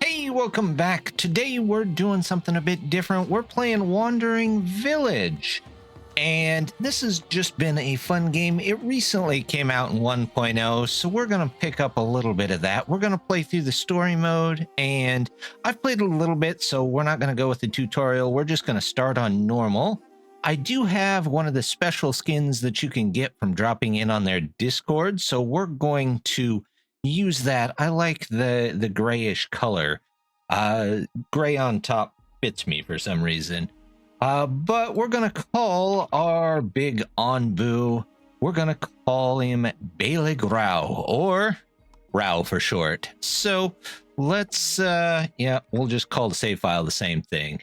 Hey, welcome back. Today we're doing something a bit different. We're playing Wandering Village. And this has just been a fun game. It recently came out in 1.0, so we're going to pick up a little bit of that. We're going to play through the story mode, and I've played a little bit, so we're not going to go with the tutorial. We're just going to start on normal. I do have one of the special skins that you can get from dropping in on their Discord, so we're going to use that. I like the grayish color. Gray on top fits me for some reason. But we're gonna call our big Onbu, we're gonna call him Beleg Rau, or Rau for short. So let's we'll just call the save file the same thing.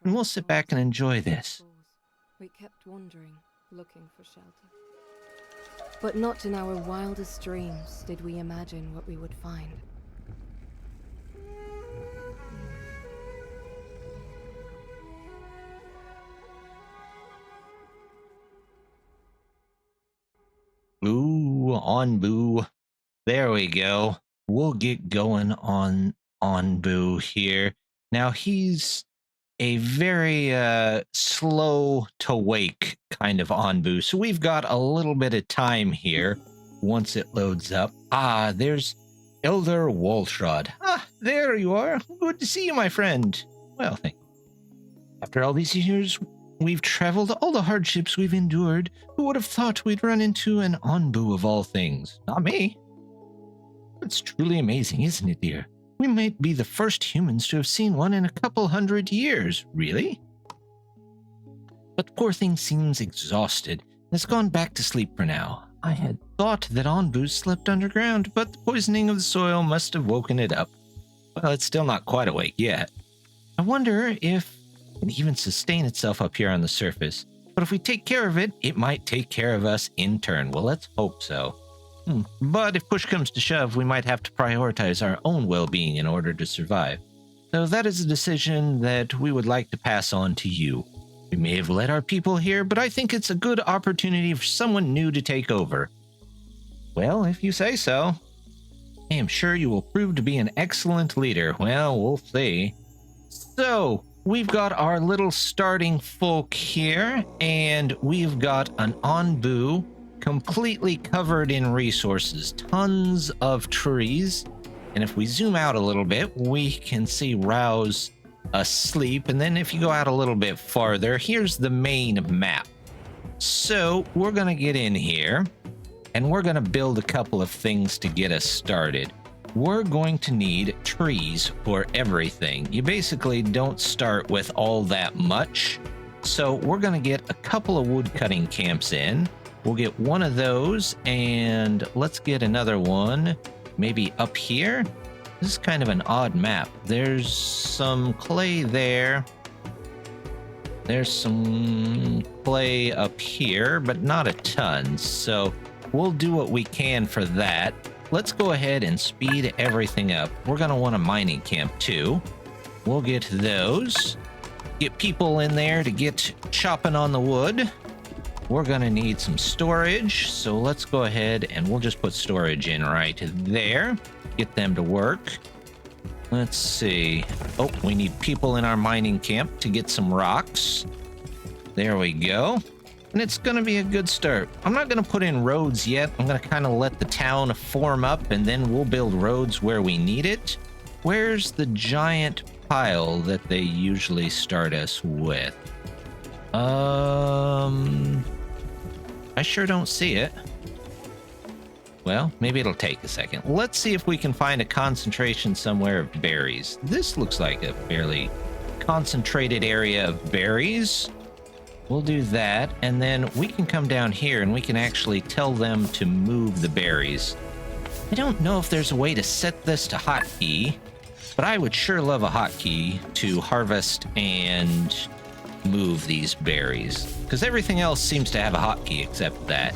And we'll sit back and enjoy this. We kept wandering, looking for shelter. But not in our wildest dreams did we imagine what we would find. Ooh, Onbu. There we go. We'll get going on Onbu here. Now he's a very slow to wake kind of Onbu, so we've got a little bit of time here once it loads up. Ah, there's Elder Waltrod. Ah, there you are. Good to see you, my friend. Well, thank you. After all these years we've traveled, all the hardships we've endured, who would have thought we'd run into an Onbu of all things? Not me. It's truly amazing, isn't it, dear? We might be the first humans to have seen one in a couple hundred years. Really? But the poor thing seems exhausted and has gone back to sleep for now. I had thought that Onbu slept underground, but the poisoning of the soil must have woken it up. Well, it's still not quite awake yet. I wonder if it can even sustain itself up here on the surface. But if we take care of it, it might take care of us in turn. Well, let's hope so. But if push comes to shove, we might have to prioritize our own well-being in order to survive. So that is a decision that we would like to pass on to you. We may have led our people here, but I think it's a good opportunity for someone new to take over. Well, if you say so. I am sure you will prove to be an excellent leader. Well, we'll see. So, we've got our little starting folk here, and we've got an Onbu completely covered in resources, tons of trees. And if we zoom out a little bit, we can see Rau's asleep. And then if you go out a little bit farther, here's the main map. So we're going to get in here and we're going to build a couple of things to get us started. We're going to need trees for everything. You basically don't start with all that much. So we're going to get a couple of wood cutting camps in. We'll get one of those, and let's get another one maybe up here. This is kind of an odd map. There's some clay there. There's some clay up here, but not a ton. So we'll do what we can for that. Let's go ahead and speed everything up. We're going to want a mining camp too. We'll get those. Get people in there to get chopping on the wood. We're going to need some storage, so let's go ahead and we'll just put storage in right there. Get them to work. Let's see. Oh, we need people in our mining camp to get some rocks. There we go. And it's going to be a good start. I'm not going to put in roads yet. I'm going to kind of let the town form up, and then we'll build roads where we need it. Where's the giant pile that they usually start us with? I sure don't see it. Well, maybe it'll take a second. Let's see if we can find a concentration somewhere of berries. This looks like a fairly concentrated area of berries. We'll do that, and then we can come down here and we can actually tell them to move the berries. I don't know if there's a way to set this to hotkey, but I would sure love a hotkey to harvest and move these berries, because everything else seems to have a hotkey except that.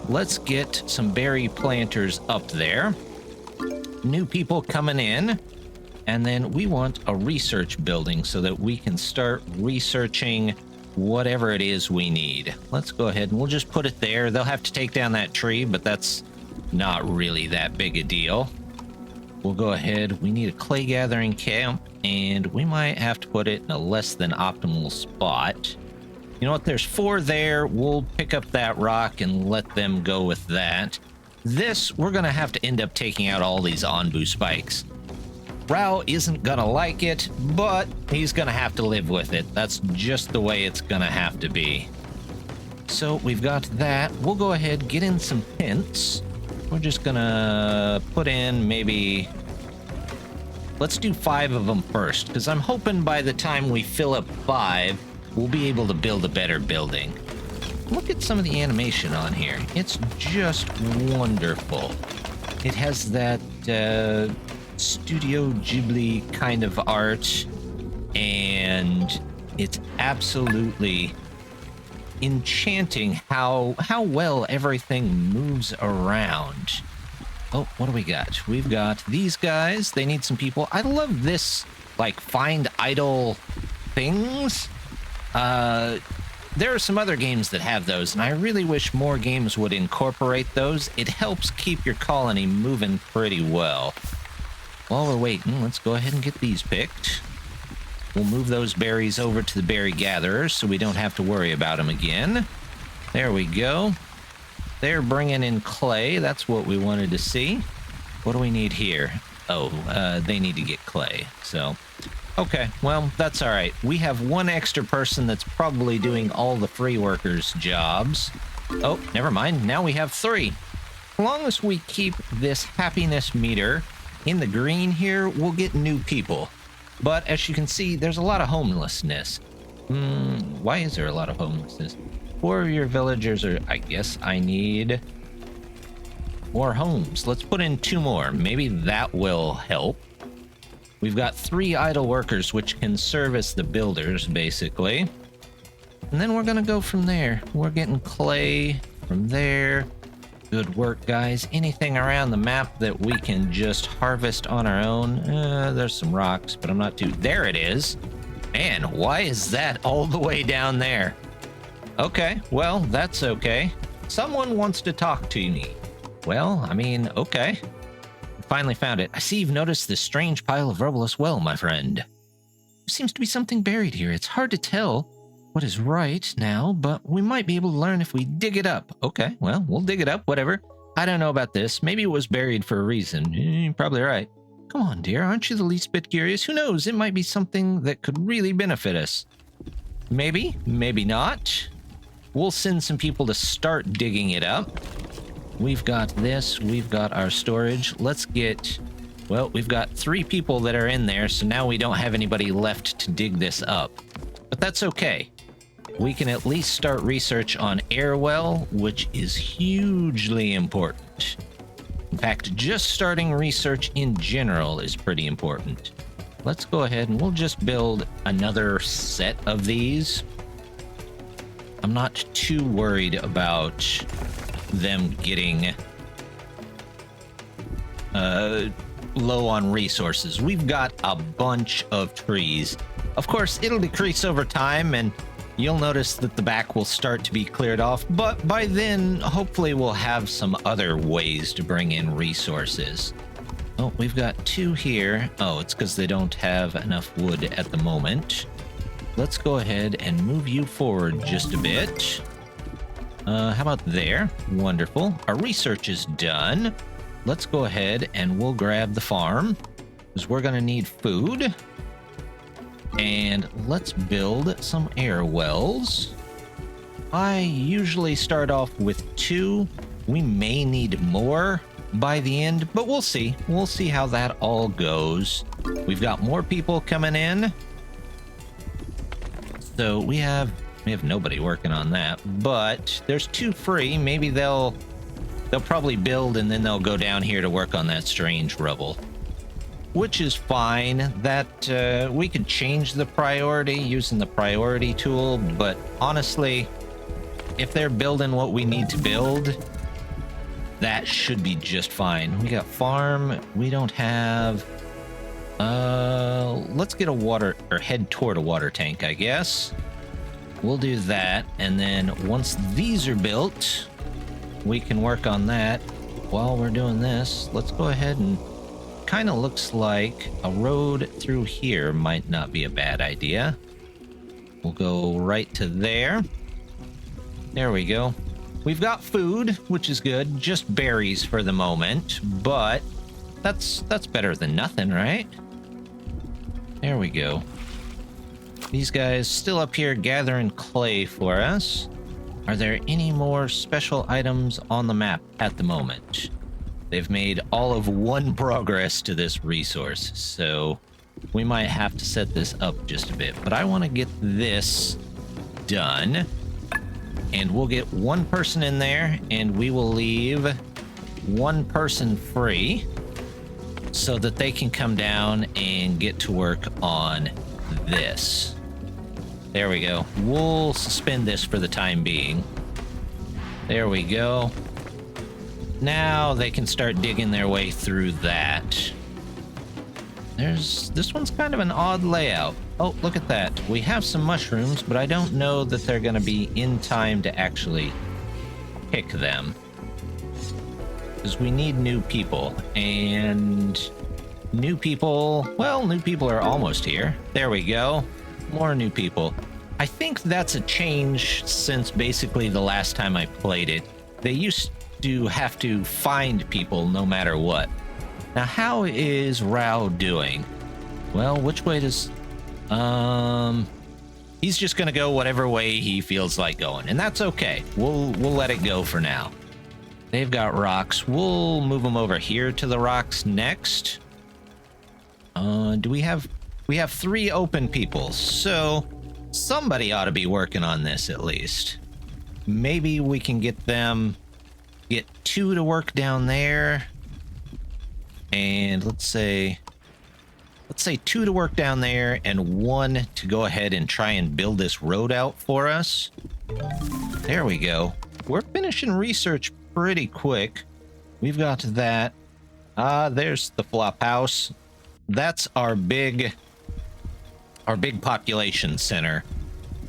Let's get some berry planters up there. New people coming in. And then we want a research building so that we can start researching whatever it is we need. Let's go ahead and we'll just put it there. They'll have to take down that tree, but that's not really that big a deal. We'll go ahead. We need a clay gathering camp, and we might have to put it in a less than optimal spot. You know what? There's 4 there. We'll pick up that rock and let them go with that. This, we're going to have to end up taking out all these Onbu spikes. Rau isn't going to like it, but he's going to have to live with it. That's just the way it's going to have to be. So we've got that. We'll go ahead, get in some tents. We're just going to put in maybe... Let's do 5 of them first, because I'm hoping by the time we fill up 5, we'll be able to build a better building. Look at some of the animation on here. It's just wonderful. It has that Studio Ghibli kind of art, and it's absolutely enchanting how well everything moves around. Oh, what do we got? We've got these guys. They need some people. I love this, like, find idle things. There are some other games that have those, and I really wish more games would incorporate those. It helps keep your colony moving pretty well. While we're waiting, let's go ahead and get these picked. We'll move those berries over to the berry gatherers so we don't have to worry about them again. There we go. They're bringing in clay. That's what we wanted to see. What do we need here? Oh, they need to get clay. So, okay, well, that's all right. We have 1 extra person that's probably doing all the free workers' jobs. Oh, never mind. Now we have 3. As long as we keep this happiness meter in the green here, we'll get new people. But as you can see, there's a lot of homelessness. Why is there a lot of homelessness? 4 of your villagers are... I guess I need more homes. Let's put in 2 more. Maybe that will help. We've got 3 idle workers, which can service the builders, basically. And then we're going to go from there. We're getting clay from there. Good work, guys. Anything around the map that we can just harvest on our own? There's some rocks, but I'm not too... There it is. Man, why is that all the way down there? Okay, well, that's okay. Someone wants to talk to me. Well, I mean, okay. Finally found it. I see you've noticed this strange pile of rubble as well, my friend. There seems to be something buried here. It's hard to tell what is right now, but we might be able to learn if we dig it up. Okay, well, we'll dig it up, whatever. I don't know about this. Maybe it was buried for a reason. You're probably right. Come on, dear. Aren't you the least bit curious? Who knows? It might be something that could really benefit us. Maybe, maybe not. We'll send some people to start digging it up. We've got this. We've got our storage. Let's get... Well, we've got 3 people that are in there, so now we don't have anybody left to dig this up. But that's okay. We can at least start research on airwell, which is hugely important. In fact, just starting research in general is pretty important. Let's go ahead and we'll just build another set of these. I'm not too worried about them getting low on resources. We've got a bunch of trees. Of course, it'll decrease over time, and you'll notice that the back will start to be cleared off, but by then, hopefully we'll have some other ways to bring in resources. Oh, we've got 2 here. Oh, it's because they don't have enough wood at the moment. Let's go ahead and move you forward just a bit. How about there? Wonderful. Our research is done. Let's go ahead and we'll grab the farm, because we're going to need food. And let's build some air wells. I usually start off with 2. We may need more by the end, but we'll see. We'll see how that all goes. We've got more people coming in. So we have nobody working on that, but there's 2 free. Maybe they'll probably build and then they'll go down here to work on that strange rubble, which is fine. That we could change the priority using the priority tool, but honestly, if they're building what we need to build, that should be just fine. We got farm. We don't have... let's get a water, or head toward a water tank, I guess. We'll do that, and then once these are built, we can work on that. While we're doing this, let's go ahead and kind of looks like a road through here might not be a bad idea. We'll go right to there. There we go. We've got food, which is good. Just berries for the moment, but that's better than nothing, right? There we go. These guys still up here gathering clay for us. Are there any more special items on the map at the moment? They've made all of one progress to this resource, so we might have to set this up just a bit. But I want to get this done, and we'll get one person in there, and we will leave one person free so that they can come down and get to work on this. There we go. We'll suspend this for the time being. There we go. Now they can start digging their way through that. This one's kind of an odd layout. Oh, look at that. We have some mushrooms, but I don't know that they're going to be in time to actually pick them. Because we need new people. And new people are almost here. There we go. More new people. I think that's a change since basically the last time I played it. They used to have to find people no matter what. Now, how is Rau doing? Well, which way does... He's just gonna go whatever way he feels like going, and that's okay. We'll let it go for now. They've got rocks. We'll move them over here to the rocks next. Do we have... We have 3 open people, so somebody ought to be working on this at least. Maybe we can get 2 to work down there. And let's say 2 to work down there and 1 to go ahead and try and build this road out for us. There we go. We're finishing research pretty quick. We've got that. There's the flop house. That's our big population center.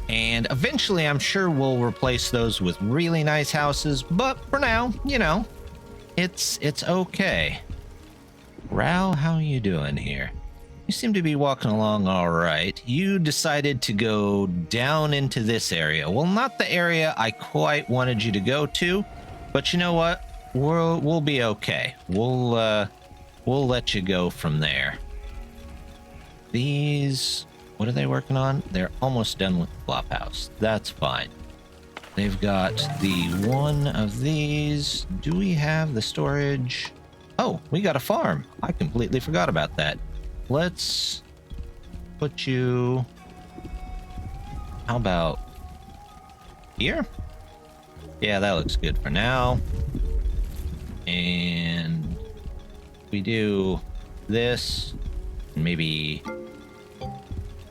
And eventually I'm sure we'll replace those with really nice houses, but for now, you know, it's okay. Rau, how are you doing here? You seem to be walking along all right. You decided to go down into this area. Well, not the area I quite wanted you to go to, but you know what? We'll be okay. We'll let you go from there. These... What are they working on? They're almost done with the flop house. That's fine. They've got the one of these. Do we have the storage? Oh, we got a farm. I completely forgot about that. Let's put you... How about here? Yeah, that looks good for now. And we do this. Maybe...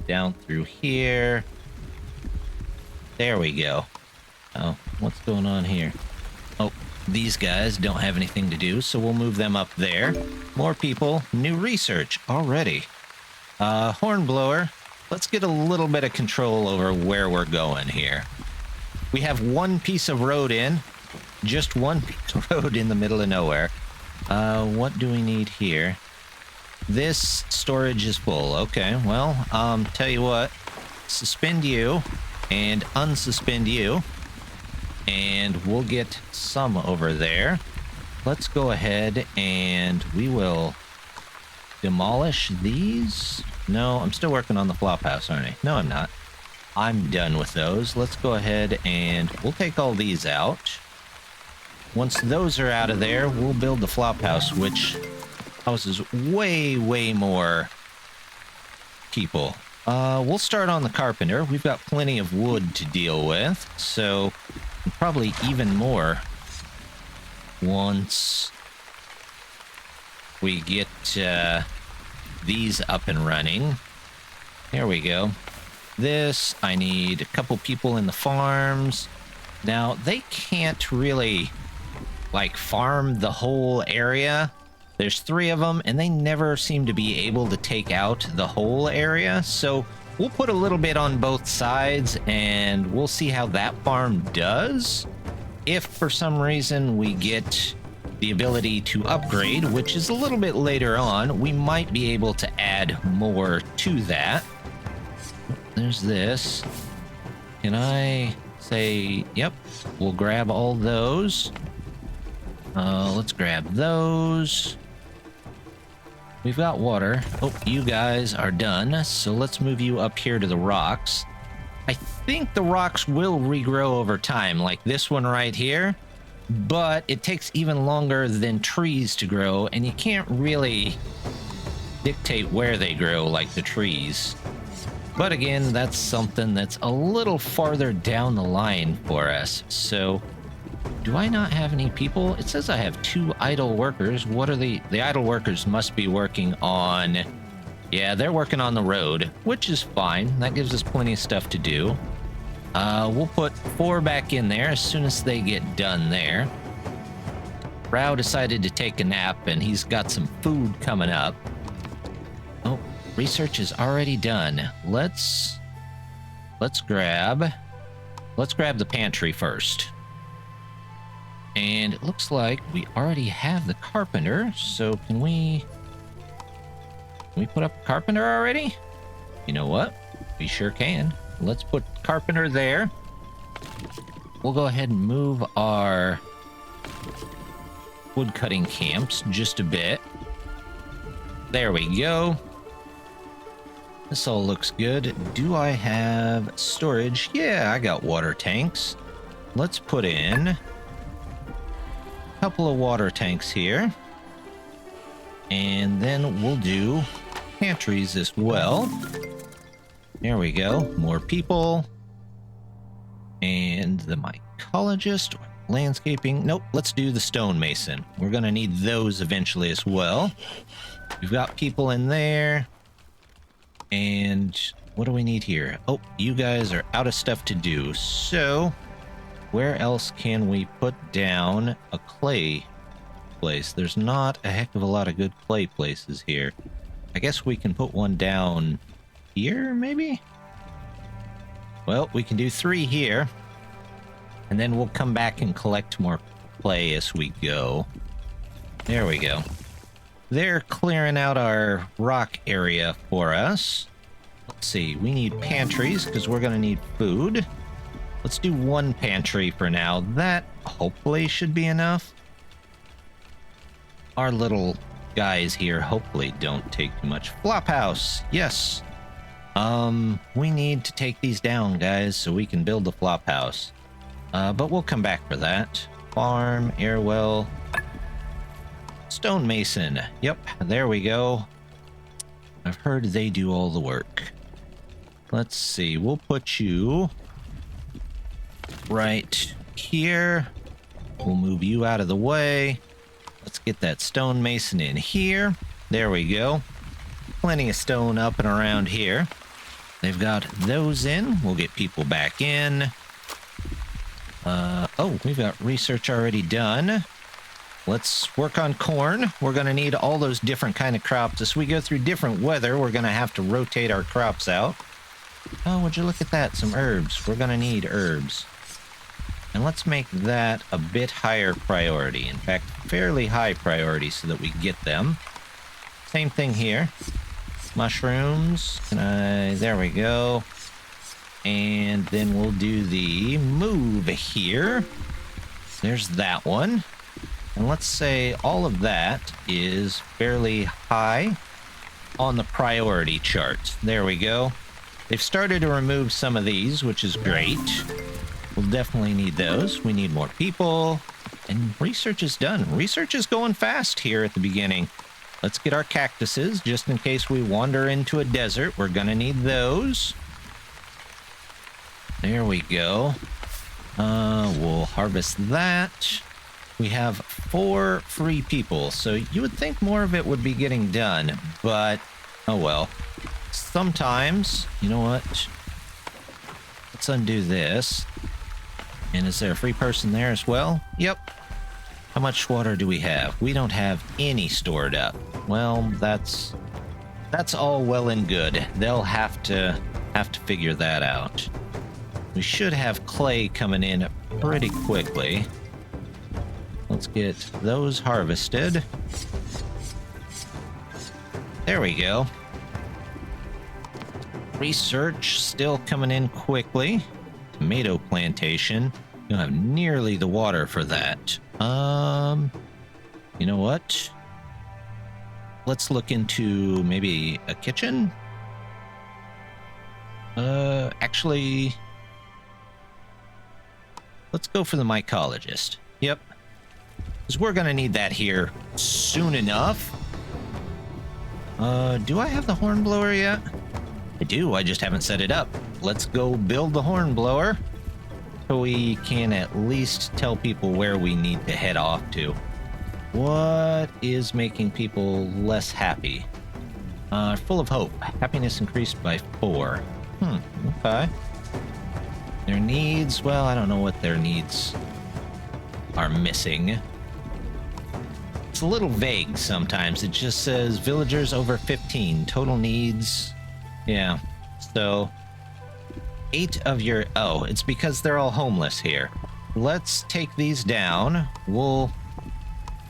down through here. There we go. Oh, what's going on here? Oh, these guys don't have anything to do, so we'll move them up there. More people, new research already. Hornblower, let's get a little bit of control over where we're going here. We have 1 piece of road in, just 1 piece of road in the middle of nowhere. What do we need here? This storage is full. Okay, well, tell you what. Suspend you and unsuspend you. And we'll get some over there. Let's go ahead and we will demolish these. No, I'm still working on the flop house, aren't I? No, I'm not. I'm done with those. Let's go ahead and we'll take all these out. Once those are out of there, we'll build the flop house, which... houses way more people. We'll start on the carpenter. We've got plenty of wood to deal with, so probably even more once we get these up and running. There we go. This, I need a couple people in the farms. Now, they can't really, like, farm the whole area. There's 3 of them, and they never seem to be able to take out the whole area. So we'll put a little bit on both sides, and we'll see how that farm does. If for some reason we get the ability to upgrade, which is a little bit later on. We might be able to add more to that. There's this. Can I say, yep, we'll grab all those. Let's grab those. We've got water. Oh, you guys are done. So let's move you up here to the rocks. I think the rocks will regrow over time, like this one right here. But it takes even longer than trees to grow, and you can't really dictate where they grow like the trees. But again, that's something that's a little farther down the line for us. So, do I not have any people? It says I have 2 idle workers. What are the idle workers must be working on? Yeah, they're working on the road, which is fine. That gives us plenty of stuff to do. We'll put 4 back in there as soon as they get done there. Rau decided to take a nap, and he's got some food coming up. Oh, research is already done. Let's grab the pantry first. And it looks like we already have the carpenter, so can we put up a carpenter already? You know what? We sure can. Let's put carpenter there. We'll go ahead and move our wood cutting camps just a bit. There we go. This all looks good. Do I have storage? Yeah, I got water tanks. Let's put in a couple of water tanks here. And then we'll do pantries as well. There we go. More people. And the mycologist, landscaping. Nope, let's do the stonemason. We're going to need those eventually as well. We've got people in there. And what do we need here? Oh, you guys are out of stuff to do. So, where else can we put down a clay place? There's not a heck of a lot of good clay places here. I guess we can put one down here, maybe? Well, we can do 3 here. And then we'll come back and collect more clay as we go. There we go. They're clearing out our rock area for us. Let's see, we need pantries because we're going to need food. Let's do 1 pantry for now. That hopefully should be enough. Our little guys here hopefully don't take too much. Flophouse, yes. We need to take these down, guys, so we can build the flophouse. But we'll come back for that. Farm, airwell, stonemason. Yep, there we go. I've heard they do all the work. Let's see, we'll put you right here. We'll move you out of the way. Let's get that stonemason in here. There we go. Plenty of stone up and around here. They've got those in. We'll get people back in. Oh, we've got research already done. Let's work on corn. We're going to need all those different kind of crops. As we go through different weather, we're going to have to rotate our crops out. Oh, would you look at that? Some herbs. We're going to need herbs. And let's make that a bit higher priority. In fact, fairly high priority so that we get them. Same thing here. Mushrooms. There we go. And then we'll do the move here. There's that one. And let's say all of that is fairly high on the priority chart. There we go. They've started to remove some of these, which is great. We'll definitely need those. We need more people. And research is done. Research is going fast here at the beginning. Let's get our cactuses, just in case we wander into a desert. We're going to need those. There we go. We'll harvest that. We have 4 free people, so you would think more of it would be getting done, but oh well. Sometimes, you know what? Let's undo this. And is there a free person there as well? Yep. How much water do we have? We don't have any stored up. Well, that's all well and good. They'll have to figure that out. We should have clay coming in pretty quickly. Let's get those harvested. There we go. Research still coming in quickly. Tomato plantation. You don't have nearly the water for that. You know what? Let's look into maybe a kitchen. Actually, let's go for the mycologist. Yep. Because we're going to need that here soon enough. Do I have the hornblower yet? I do, I just haven't set it up. Let's go build the hornblower so we can at least tell people where we need to head off to. What is making people less happy? Full of hope. Happiness increased by 4. Okay. Their needs, well, I don't know what their needs are missing. It's a little vague sometimes. It just says villagers over 15. Total needs. Yeah. So 8 of your... Oh, it's because they're all homeless here. Let's take these down. We'll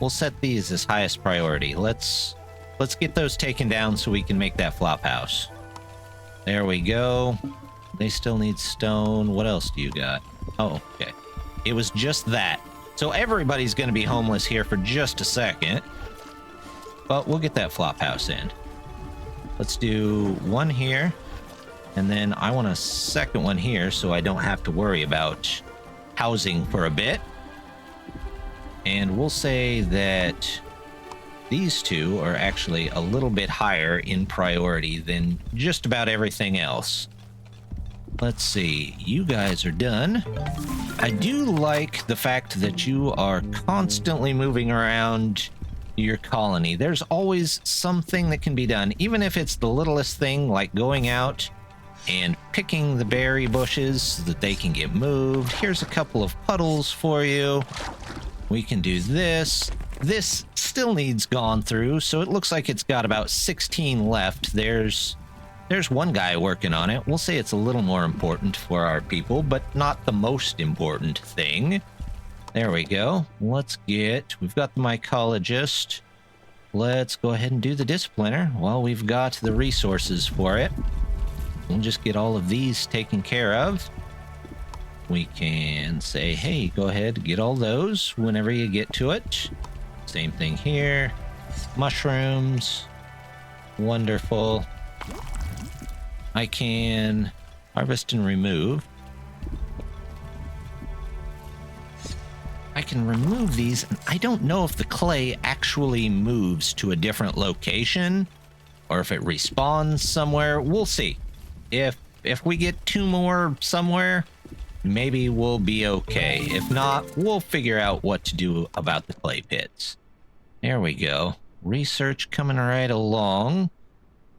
set these as highest priority. Let's get those taken down so we can make that flop house. There we go. They still need stone. What else do you got? Oh, okay. It was just that. So everybody's going to be homeless here for just a second. But we'll get that flop house in. Let's do one here. And then I want a second one here so I don't have to worry about housing for a bit. And we'll say that these two are actually a little bit higher in priority than just about everything else. Let's see. You guys are done. I do like the fact that you are constantly moving around your colony. There's always something that can be done, even if it's the littlest thing, like going out and picking the berry bushes so that they can get moved. Here's a couple of puddles for you. We can do this. This still needs gone through, so it looks like it's got about 16 left. There's one guy working on it. We'll say it's a little more important for our people, but not the most important thing. There we go. We've got the mycologist. Let's go ahead and do the discipliner while we've got the resources for it. We'll just get all of these taken care of. We can say, hey, go ahead, get all those whenever you get to it. Same thing here. Mushrooms. Wonderful. I can harvest and remove. I can remove these, and I don't know if the clay actually moves to a different location or if it respawns somewhere. We'll see. If we get 2 more somewhere, maybe we'll be okay. If not, we'll figure out what to do about the clay pits. There we go. Research coming right along.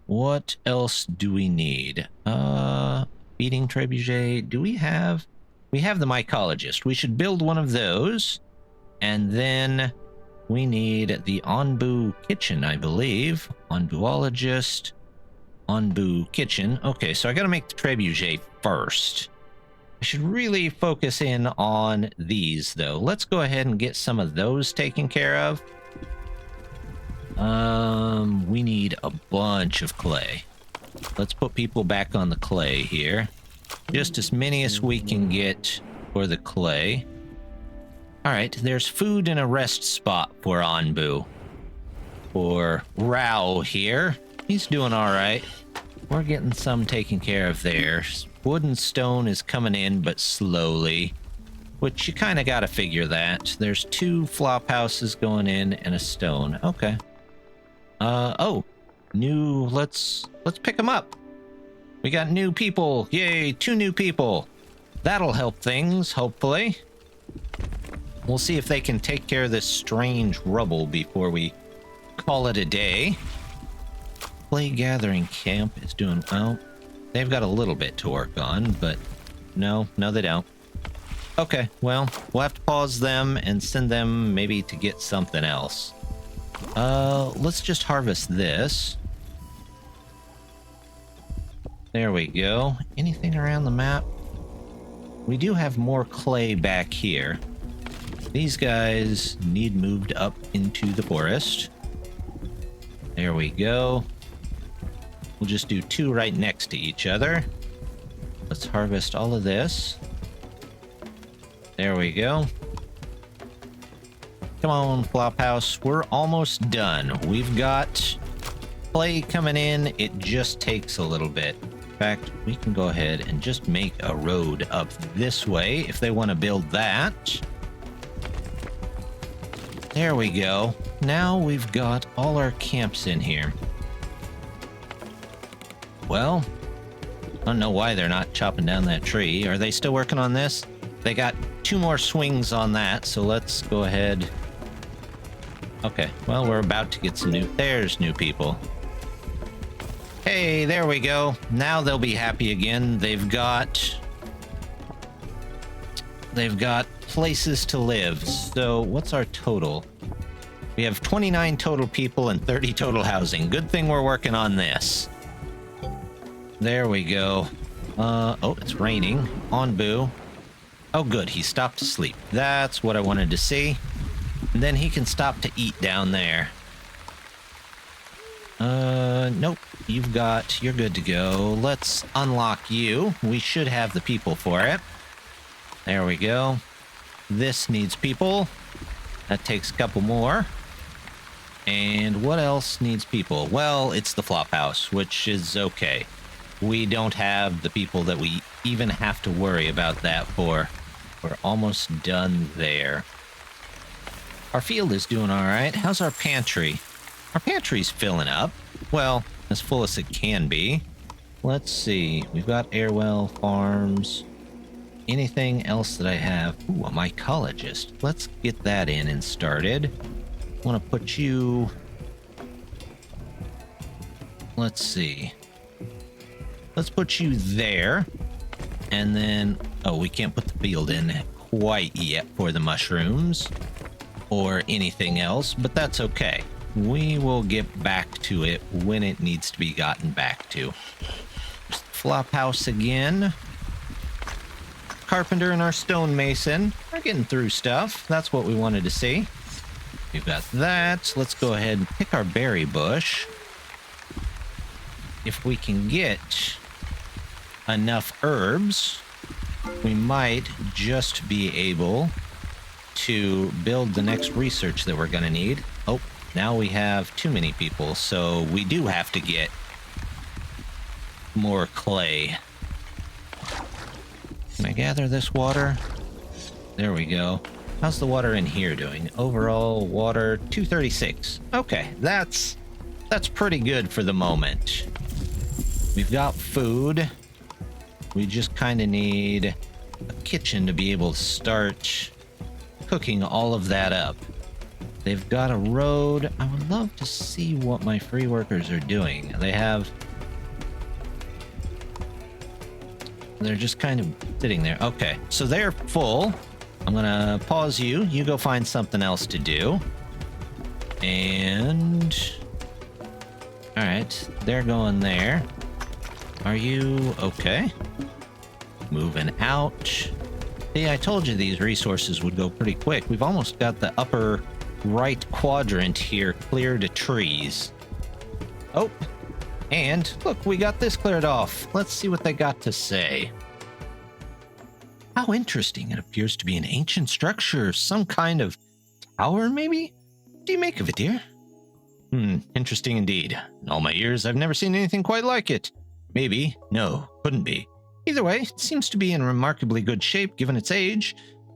What else do we need? Feeding trebuchet. Do we have... We have the mycologist. We should build one of those. And then we need the Onbu kitchen, I believe. Onbuologist. Onbu kitchen. Okay, so I gotta make the trebuchet first. I should really focus in on these, though. Let's go ahead and get some of those taken care of. We need a bunch of clay. Let's put people back on the clay here. Just as many as we can get for the clay. Alright, there's food and a rest spot for Onbu. For Rau here. He's doing alright. We're getting some taken care of there. Wood and stone is coming in, but slowly. Which you kind of got to figure that. There's 2 flop houses going in and a stone. Okay. Let's pick them up. We got new people. Yay, 2 new people. That'll help things, hopefully. We'll see if they can take care of this strange rubble before we call it a day. Clay gathering camp is doing well. They've got a little bit to work on, but no, they don't. Okay, well, we'll have to pause them and send them maybe to get something else. Let's just harvest this. There we go. Anything around the map? We do have more clay back here. These guys need moved up into the forest. There we go. We'll just do 2 right next to each other. Let's harvest all of this. There we go. Come on, Flophouse. We're almost done. We've got clay coming in. It just takes a little bit. In fact, we can go ahead and just make a road up this way if they want to build that. There we go. Now we've got all our camps in here. Well, I don't know why they're not chopping down that tree. Are they still working on this? They got 2 more swings on that, so let's go ahead. Okay, well, we're about to get some new... There's new people. Hey, there we go. Now they'll be happy again. They've got places to live. So what's our total? We have 29 total people and 30 total housing. Good thing we're working on this. There we go. Oh, it's raining. Onbu. Oh, good. He stopped to sleep. That's what I wanted to see. And then he can stop to eat down there. Nope. You're good to go. Let's unlock you. We should have the people for it. There we go. This needs people. That takes a couple more. And what else needs people? Well, it's the flop house, which is okay. We don't have the people that we even have to worry about that for. We're almost done there. Our field is doing all right. How's our pantry? Our pantry's filling up. Well, as full as it can be. Let's see. We've got Airwell, farms. Anything else that I have? Ooh, a mycologist. Let's get that in and started. I want to put you... Let's see. Let's put you there. And then... Oh, we can't put the field in quite yet for the mushrooms. Or anything else, but that's okay. We will get back to it when it needs to be gotten back to. Flop house again. Carpenter and our stonemason are getting through stuff. That's what we wanted to see. We've got that. Let's go ahead and pick our berry bush. If we can get enough herbs, we might just be able to build the next research that we're going to need. Oh, now we have too many people, so we do have to get more clay. Can I gather this water? There we go. How's the water in here doing? Overall water 236. Okay, that's pretty good for the moment. We've got food. We just kind of need a kitchen to be able to start cooking all of that up. They've got a road. I would love to see what my free workers are doing. They're just kind of sitting there. Okay, so they're full. I'm gonna pause you. You go find something else to do. And... Alright, they're going there. Are you okay? Moving out. See, I told you these resources would go pretty quick. We've almost got the upper right quadrant here cleared of trees. Oh, and look, we got this cleared off. Let's see what they got to say. How interesting. It appears to be an ancient structure, some kind of tower, maybe? What do you make of it, dear? Interesting indeed. In all my years, I've never seen anything quite like it. Maybe. No, couldn't be. Either way, it seems to be in remarkably good shape given its age.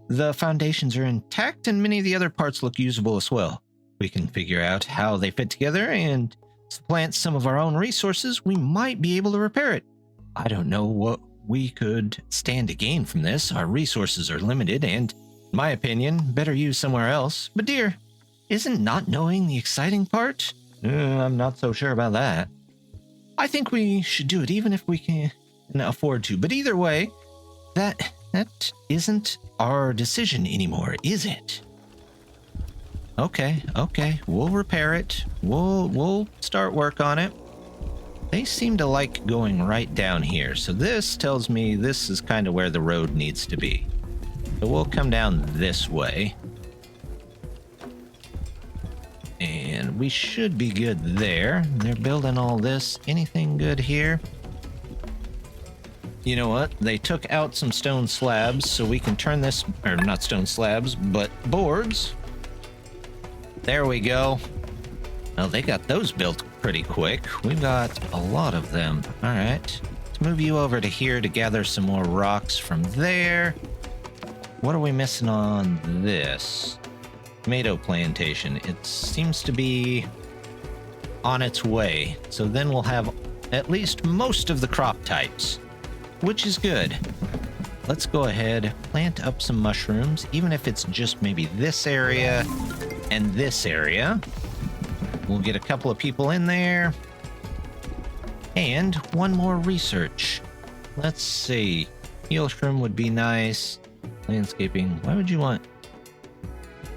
The foundations are intact and many of the other parts look usable as well. We can figure out how they fit together and supplant some of our own resources. We might be able to repair it. I don't know what we could stand to gain from this. Our resources are limited and, in my opinion, better used somewhere else. But dear, isn't not knowing the exciting part? I'm not so sure about that. I think we should do it even if we can afford to. But either way, that isn't our decision anymore, is it? Okay, we'll repair it. We'll start work on it. They seem to like going right down here, so this tells me this is kind of where the road needs to be. So we'll come down this way. we should be good there. They're building all this. Anything good here? You know what? They took out some stone slabs, so we can turn this, or not stone slabs, but boards. There we go. Well, they got those built pretty quick. We've got a lot of them. All right. Let's move you over to here to gather some more rocks from there. What are we missing on this? Tomato plantation. It seems to be on its way. So then we'll have at least most of the crop types, which is good. Let's go ahead, plant up some mushrooms, even if it's just maybe this area and this area. We'll get a couple of people in there. And one more research. Let's see. Mushroom would be nice. Landscaping. Why would you want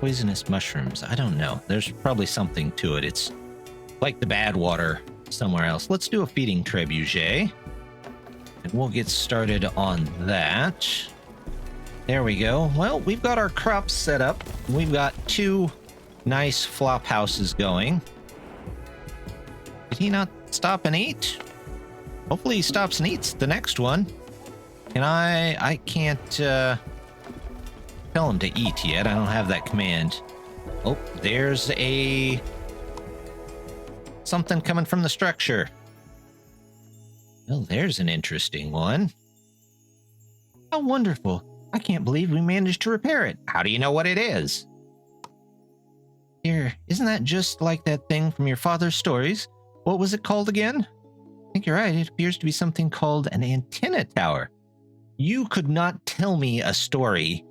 poisonous mushrooms? I don't know. There's probably something to it. It's like the bad water somewhere else. Let's do a feeding trebuchet. And we'll get started on that. There we go. Well, we've got our crops set up. We've got 2 nice flop houses going. Did he not stop and eat? Hopefully he stops and eats the next one. Can I can't tell him to eat yet. I don't have that command. Oh, there's something coming from the structure. Well, there's an interesting one. How wonderful. I can't believe we managed to repair it. How do you know what it is? Here, isn't that just like that thing from your father's stories? What was it called again? I think you're right. It appears to be something called an antenna tower. You could not tell me a story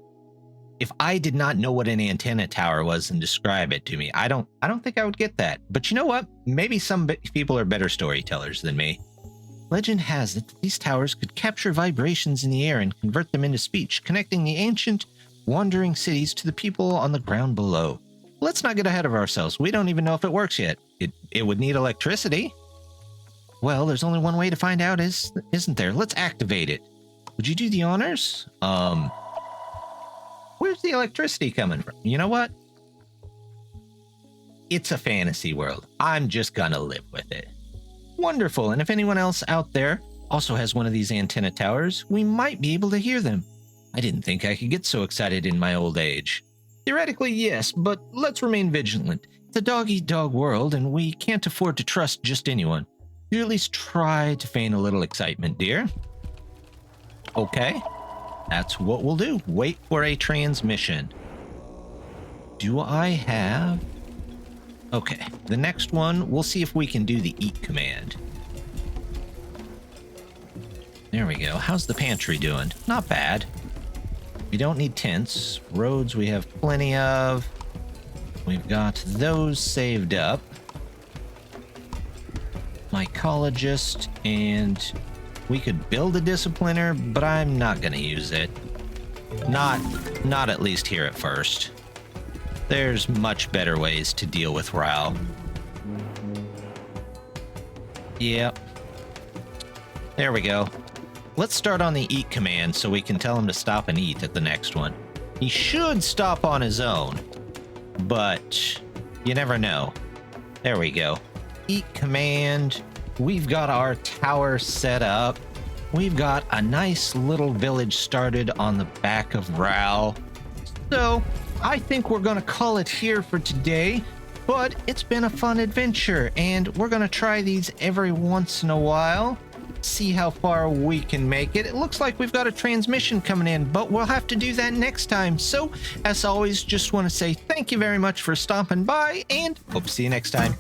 if I did not know what an antenna tower was and describe it to me. I don't think I would get that. But you know what? Maybe some people are better storytellers than me. Legend has it that these towers could capture vibrations in the air and convert them into speech, connecting the ancient, wandering cities to the people on the ground below. Let's not get ahead of ourselves. We don't even know if it works yet. It would need electricity. Well, there's only one way to find out, isn't there? Let's activate it. Would you do the honors? Where's the electricity coming from? You know what? It's a fantasy world. I'm just gonna live with it. Wonderful. And if anyone else out there also has one of these antenna towers, we might be able to hear them. I didn't think I could get so excited in my old age. Theoretically, yes, but let's remain vigilant. It's a dog-eat-dog world, and we can't afford to trust just anyone. You at least try to feign a little excitement, dear. Okay, that's what we'll do. Wait for a transmission. Do I have... Okay, the next one, we'll see if we can do the eat command. There we go. How's the pantry doing? Not bad. We don't need tents. Roads we have plenty of. We've got those saved up. Mycologist, and we could build a discipliner, but I'm not going to use it. Not at least here at first. There's much better ways to deal with Rau. Yep. There we go. Let's start on the eat command so we can tell him to stop and eat at the next one. He should stop on his own, but you never know. There we go. Eat command. We've got our tower set up. We've got a nice little village started on the back of Rau. So I think we're going to call it here for today, but it's been a fun adventure, and we're going to try these every once in a while. See how far we can make it. It looks like we've got a transmission coming in, but we'll have to do that next time. So, as always, just want to say thank you very much for stopping by, and hope to see you next time.